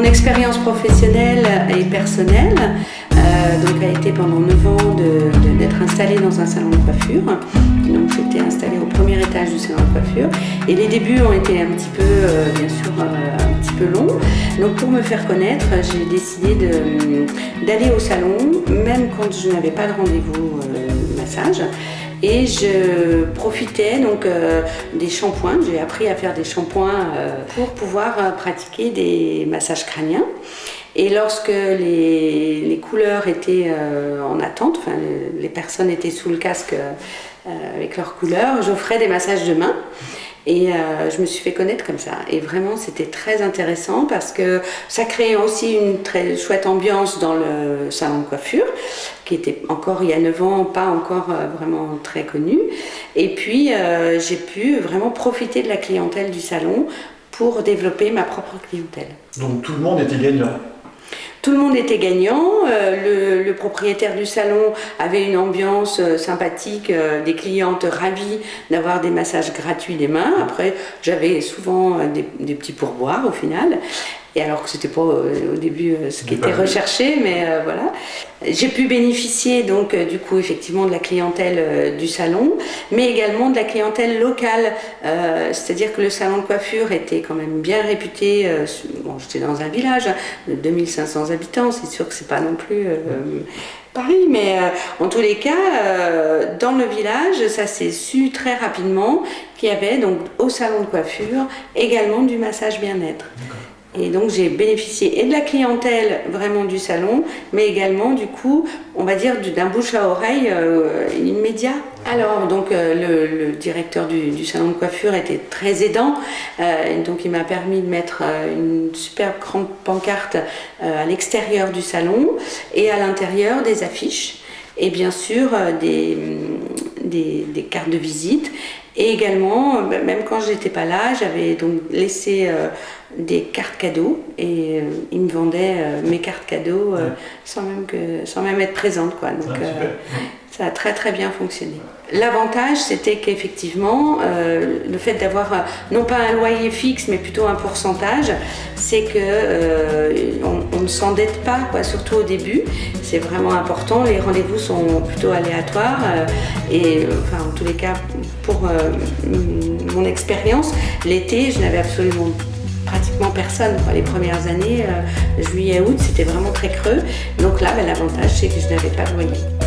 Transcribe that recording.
expérience professionnelle et personnelle donc a été pendant 9 ans d'être installée dans un salon de coiffure. Donc j'étais installée au premier étage du salon de coiffure et les débuts ont été un petit peu, bien sûr, un petit peu longs. Donc pour me faire connaître, j'ai décidé d'aller au salon, même quand je n'avais pas de rendez-vous massage. Et je profitais donc des shampoings, j'ai appris à faire des shampoings pour pouvoir pratiquer des massages crâniens. Et lorsque les couleurs étaient en attente, enfin les personnes étaient sous le casque avec leurs couleurs, j'offrais des massages de main. Et je me suis fait connaître comme ça. Et vraiment, c'était très intéressant parce que ça créait aussi une très chouette ambiance dans le salon de coiffure, qui était encore, il y a 9 ans, pas encore vraiment très connu. Et puis, j'ai pu vraiment profiter de la clientèle du salon pour développer ma propre clientèle. Donc tout le monde était gagnant? Tout le monde était gagnant, le propriétaire du salon avait une ambiance sympathique, des clientes ravies d'avoir des massages gratuits des mains. Après, j'avais souvent des petits pourboires au final. Et alors que c'était pas au début ce qui était recherché, mais voilà. J'ai pu bénéficier donc du coup effectivement de la clientèle du salon, mais également de la clientèle locale. C'est-à-dire que le salon de coiffure était quand même bien réputé. Bon, j'étais dans un village de 2500 habitants, c'est sûr que c'est pas non plus Paris, mais en tous les cas, dans le village, ça s'est su très rapidement qu'il y avait donc au salon de coiffure également du massage bien-être. Et donc j'ai bénéficié et de la clientèle vraiment du salon, mais également du coup, on va dire d'un bouche à oreille immédiat. Alors donc le directeur du salon de coiffure était très aidant, donc il m'a permis de mettre une super grande pancarte à l'extérieur du salon et à l'intérieur des affiches et bien sûr des cartes de visite. Et également, même quand je n'étais pas là, j'avais donc laissé des cartes cadeaux et ils me vendaient mes cartes cadeaux sans même être présente, quoi. Donc ça a très très bien fonctionné. L'avantage, c'était qu'effectivement, le fait d'avoir non pas un loyer fixe, mais plutôt un pourcentage, c'est que on ne s'endette pas, quoi, surtout au début. C'est vraiment important. Les rendez-vous sont plutôt aléatoires et enfin, en tous les cas, pour mon expérience, l'été, je n'avais absolument pratiquement personne. Les premières années, juillet, août, c'était vraiment très creux. Donc là, l'avantage, c'est que je n'avais pas de loyer.